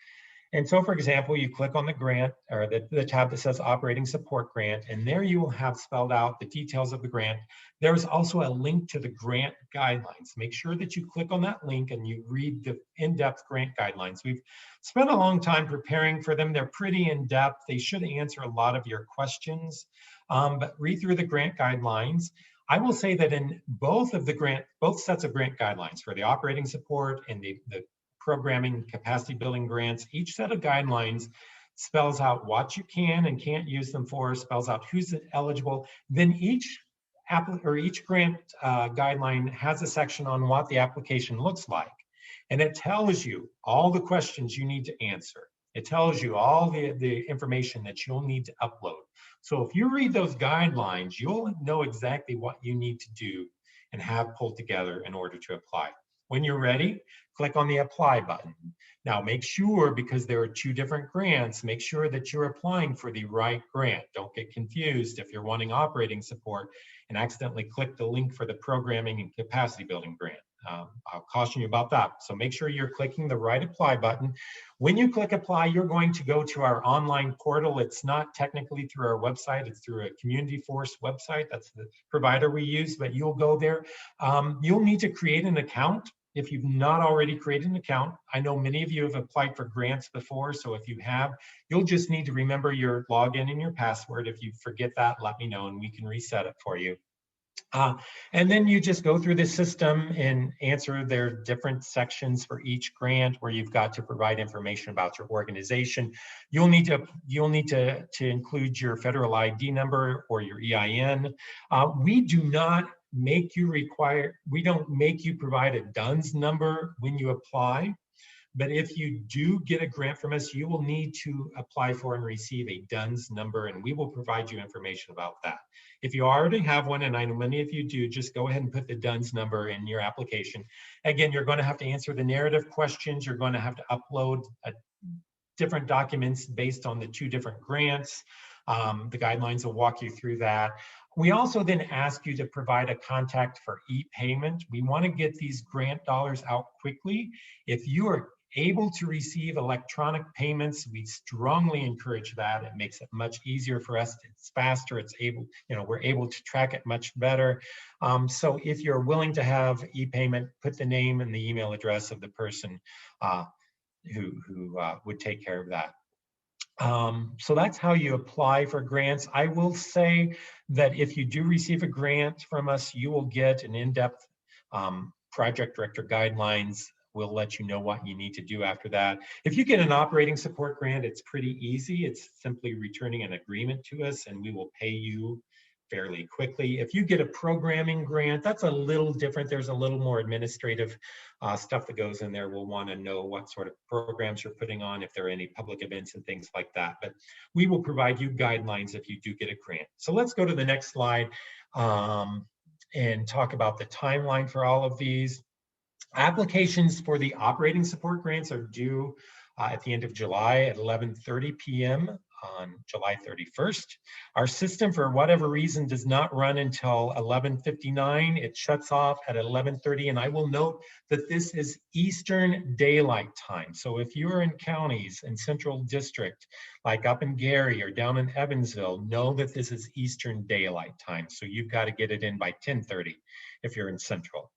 And so, for example, you click on the grant or the tab that says Operating Support Grant, and there you will have spelled out the details of the grant. There's also a link to the grant guidelines. Make sure that you click on that link and you read the in-depth grant guidelines. We've spent a long time preparing for them. They're pretty in-depth. They should answer a lot of your questions, but read through the grant guidelines. I will say that in both sets of grant guidelines for the operating support and the programming capacity building grants, each set of guidelines spells out what you can and can't use them for, spells out who's eligible. Then each grant guideline has a section on what the application looks like. And it tells you all the questions you need to answer. It tells you all the information that you'll need to upload. So if you read those guidelines, you'll know exactly what you need to do and have pulled together in order to apply. When you're ready, click on the apply button. Now make sure, because there are two different grants, make sure that you're applying for the right grant. Don't get confused if you're wanting operating support and accidentally click the link for the programming and capacity building grant. I'll caution you about that. So make sure you're clicking the right apply button. When you click apply, you're going to go to our online portal. It's not technically through our website, it's through a Community Force website. That's the provider we use, but you'll go there. You'll need to create an account. If you've not already created an account, I know many of you have applied for grants before, so if you have, you'll just need to remember your login and your password. If you forget that, let me know and we can reset it for you. And then you just go through the system and answer their different sections for each grant where you've got to provide information about your organization. You'll need to include your federal ID number or your EIN. We don't make you provide a DUNS number when you apply. But if you do get a grant from us, you will need to apply for and receive a DUNS number, and we will provide you information about that. If you already have one, and I know many of you do, just go ahead and put the DUNS number in your application. Again, you're going to have to answer the narrative questions. You're going to have to upload different documents based on the two different grants. The guidelines will walk you through that. We also then ask you to provide a contact for e-payment. We want to get these grant dollars out quickly. If you are able to receive electronic payments, we strongly encourage that. It makes it much easier for us. It's faster. We're able to track it much better. So if you're willing to have e-payment, put the name and the email address of the person who would take care of that. So that's how you apply for grants. I will say that if you do receive a grant from us, you will get an in-depth project director guidelines. We'll let you know what you need to do after that. If you get an operating support grant, it's pretty easy. It's simply returning an agreement to us and we will pay you fairly quickly. If you get a programming grant, that's a little different. There's a little more administrative stuff that goes in there. We'll want to know what sort of programs you're putting on, if there are any public events and things like that. But we will provide you guidelines if you do get a grant. So let's go to the next slide and talk about the timeline for all of these. Applications for the operating support grants are due at the end of July at 11:30 p.m. on July 31st. Our system, for whatever reason, does not run until 11:59. It shuts off at 11:30, and I will note that this is Eastern Daylight Time. So if you're in counties in Central District, like up in Gary or down in Evansville, know that this is Eastern Daylight Time. So you've got to get it in by 10:30 if you're in Central.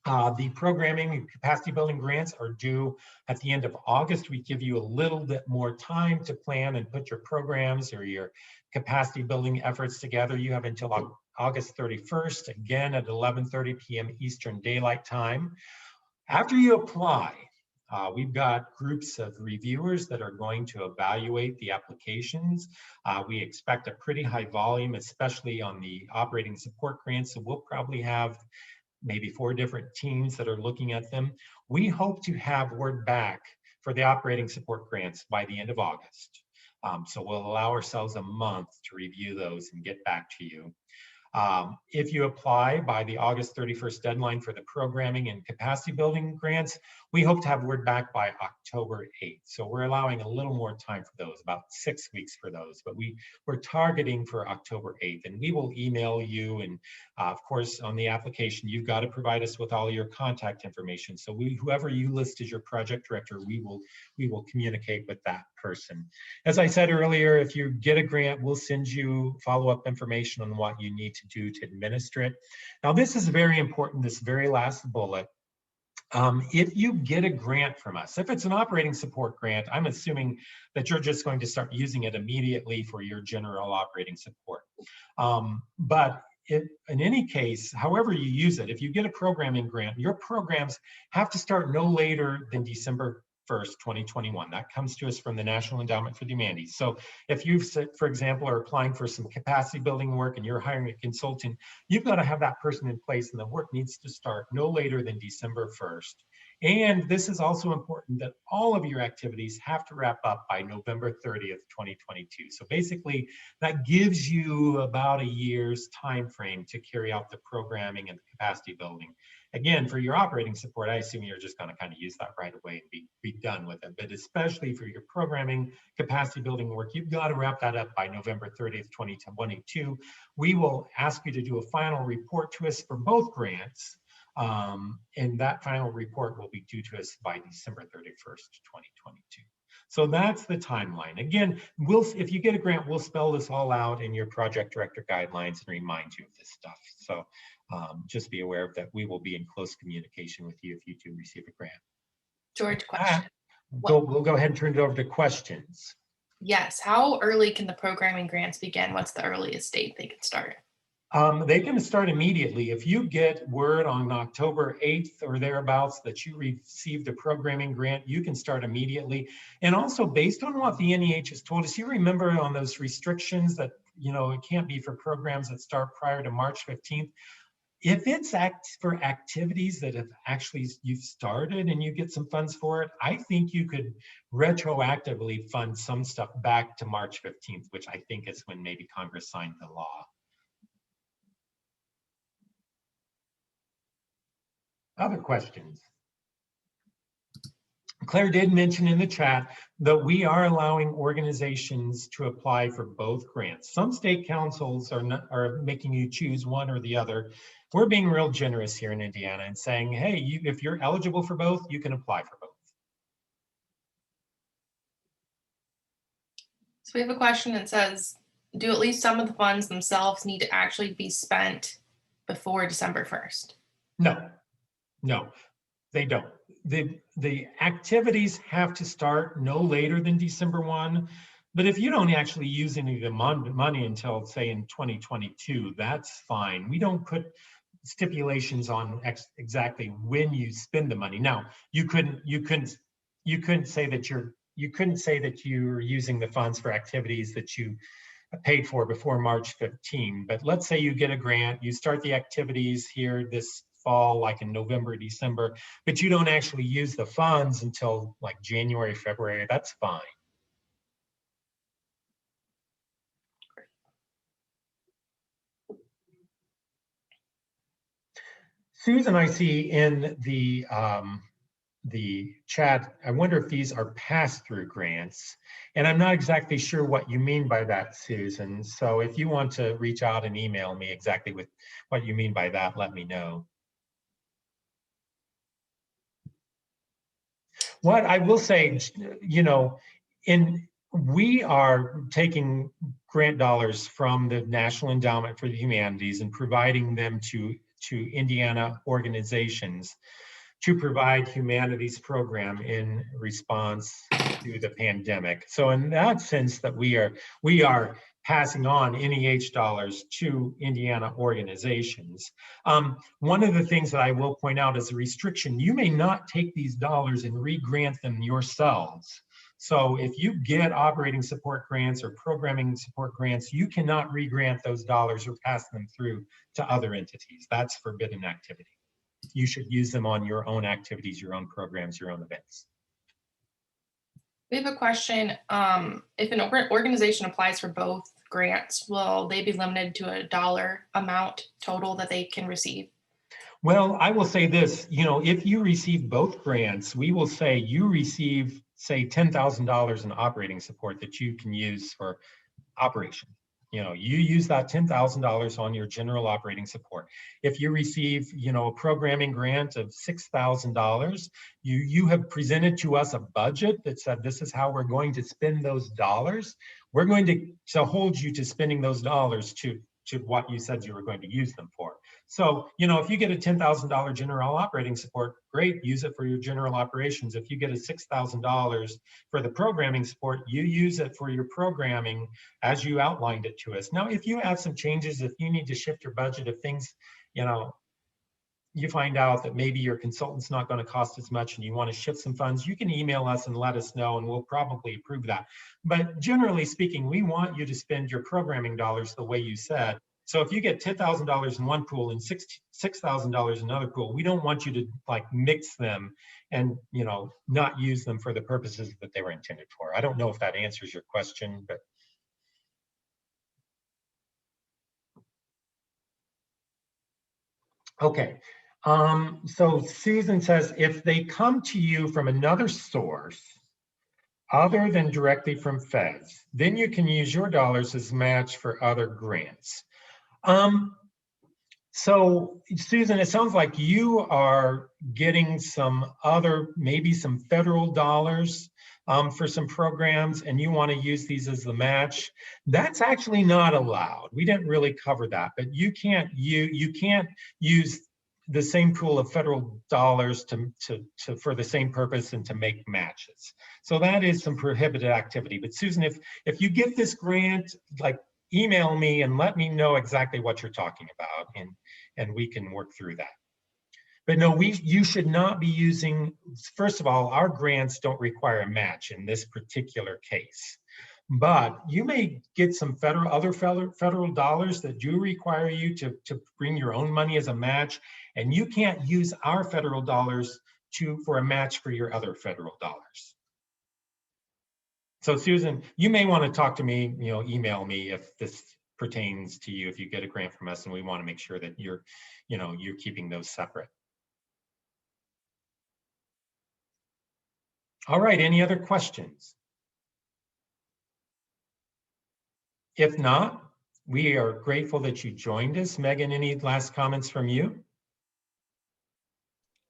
The programming and capacity building grants are due at the end of August. We give you a little bit more time to plan and put your programs or your capacity building efforts together. You have until August 31st, again at 11:30 p.m. Eastern Daylight Time. After you apply, we've got groups of reviewers that are going to evaluate the applications. We expect a pretty high volume, especially on the operating support grants. So we'll probably have maybe 4 different teams that are looking at them. We hope to have word back for the operating support grants by the end of August. So we'll allow ourselves a month to review those and get back to you. If you apply by the August 31st deadline for the programming and capacity building grants, we hope to have word back by October 8th. So we're allowing a little more time for those, about 6 weeks for those, but we're targeting for October 8th, and we will email you. And of course, on the application, you've got to provide us with all your contact information. So whoever you list as your project director, we will communicate with that person. As I said earlier, if you get a grant, we'll send you follow-up information on what you need to do to administer it. Now, this is very important, this very last bullet. If you get a grant from us, if it's an operating support grant, I'm assuming that you're just going to start using it immediately for your general operating support. But in any case, however you use it, if you get a programming grant, your programs have to start no later than December 1st, 2021. That comes to us from the National Endowment for the Humanities. So if you, for example, are applying for some capacity building work and you're hiring a consultant, you've got to have that person in place, and the work needs to start no later than December 1st. And this is also important that all of your activities have to wrap up by November 30th, 2022. So basically, that gives you about a year's time frame to carry out the programming and the capacity building. Again, for your operating support, I assume you're just going to kind of use that right away and be done with it. But especially for your programming, capacity building work, you've got to wrap that up by November 30th, 2022. We will ask you to do a final report to us for both grants. And that final report will be due to us by December 31st, 2022. So that's the timeline. Again, if you get a grant, we'll spell this all out in your project director guidelines and remind you of this stuff. So just be aware of that. We will be in close communication with you if you do receive a grant.
George, question.
We'll go ahead and turn it over to questions.
Yes. How early can the programming grants begin? What's the earliest date they can start?
They can start immediately. If you get word on October 8th or thereabouts that you received a programming grant, you can start immediately. And also based on what the NEH has told us, you remember on those restrictions that, it can't be for programs that start prior to March 15th. If it's for activities that have actually you've started and you get some funds for it, I think you could retroactively fund some stuff back to March 15th, which I think is when maybe Congress signed the law. Other questions? Claire did mention in the chat that we are allowing organizations to apply for both grants. Some state councils are making you choose one or the other. We're being real generous here in Indiana and saying, hey, if you're eligible for both, you can apply for both.
So we have a question that says, do at least some of the funds themselves need to actually be spent before December 1st?
No, they don't. The activities have to start no later than December 1. But if you don't actually use any of the money until, say, in 2022, that's fine. We don't put stipulations on exactly when you spend the money. Now, you couldn't say that you're using the funds for activities that you paid for before March 15. But let's say you get a grant, you start the activities here this fall, like in November, December, but you don't actually use the funds until like January, February, that's fine. Susan, I see in the chat, I wonder if these are pass-through grants. And I'm not exactly sure what you mean by that, Susan. So if you want to reach out and email me exactly with what you mean by that, let me know. What I will say, we are taking grant dollars from the National Endowment for the Humanities and providing them to Indiana organizations to provide humanities program in response to the pandemic. So in that sense that we are passing on NEH dollars to Indiana organizations. One of the things that I will point out as a restriction, you may not take these dollars and re-grant them yourselves. So if you get operating support grants or programming support grants, you cannot re-grant those dollars or pass them through to other entities. That's forbidden activity. You should use them on your own activities, your own programs, your own events.
We have a question. If an organization applies for both grants, will they be limited to a dollar amount total that they can receive?
Well, I will say this, if you receive both grants, we will say you receive, say, $10,000 in operating support that you can use for operation. You use that $10,000 on your general operating support. If you receive, a programming grant of $6,000, you have presented to us a budget that said this is how we're going to spend those dollars. We're going to hold you to spending those dollars to what you said you were going to use them for. So, if you get a $10,000 general operating support, great, use it for your general operations. If you get a $6,000 for the programming support, you use it for your programming as you outlined it to us. Now, if you have some changes, if you need to shift your budget, if things, you find out that maybe your consultant's not going to cost as much and you want to shift some funds, you can email us and let us know and we'll probably approve that. But generally speaking, we want you to spend your programming dollars the way you said. So if you get $10,000 in one pool and $6,000 in another pool, we don't want you to mix them and not use them for the purposes that they were intended for. I don't know if that answers your question, but. Okay. So Susan says, if they come to you from another source other than directly from feds, then you can use your dollars as match for other grants. So Susan, it sounds like you are getting some other, maybe some federal dollars for some programs and you want to use these as the match. That's actually not allowed. We didn't really cover that, but you can't use the same pool of federal dollars for the same purpose and to make matches. So that is some prohibited activity. But Susan, if you get this grant, email me and let me know exactly what you're talking about and we can work through that. But no, you should not be using, first of all, our grants don't require a match in this particular case. But you may get some other federal dollars that do require you to bring your own money as a match, and you can't use our federal dollars for a match for your other federal dollars. So Susan, you may want to talk to me, email me if this pertains to you, if you get a grant from us, and we want to make sure that you're keeping those separate. All right, any other questions? If not, we are grateful that you joined us. Megan, any last comments from you?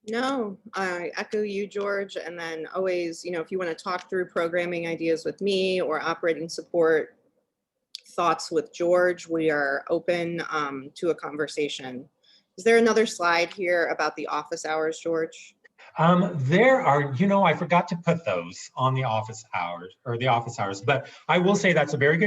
No, I echo you, George. And then always, if you want to talk through programming ideas with me or operating support thoughts with George, we are open to a conversation. Is there another slide here about the office hours, George?
There are, I forgot to put those on the office hours, but I will say that's a very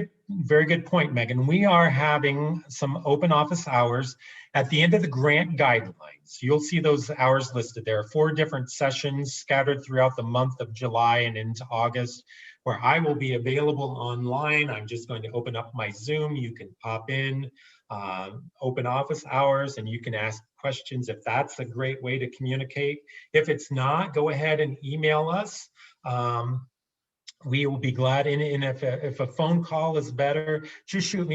good point, Megan. We are having some open office hours at the end of the grant guidelines. You'll see those hours listed. There are 4 different sessions scattered throughout the month of July and into August, where I will be available online. I'm just going to open up my Zoom. You can pop in, open office hours, and you can ask questions if that's a great way to communicate. If it's not, go ahead and email us. We will be glad, and if a phone call is better, just shoot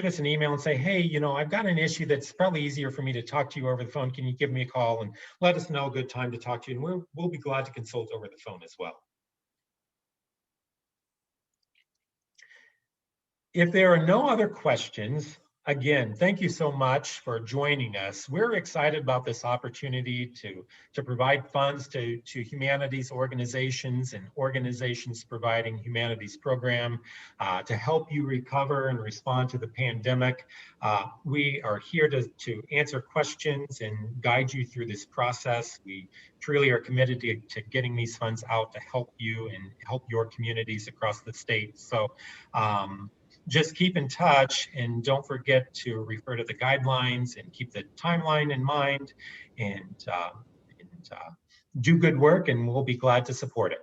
us an email and say, hey, I've got an issue that's probably easier for me to talk to you over the phone. Can you give me a call and let us know a good time to talk to you? And we'll be glad to consult over the phone as well. If there are no other questions, again, thank you so much for joining us. We're excited about this opportunity to provide funds to humanities organizations and organizations providing humanities program to help you recover and respond to the pandemic. We are here to answer questions and guide you through this process. We truly are committed to getting these funds out to help you and help your communities across the state. So just keep in touch and don't forget to refer to the guidelines and keep the timeline in mind, and do good work, and we'll be glad to support it.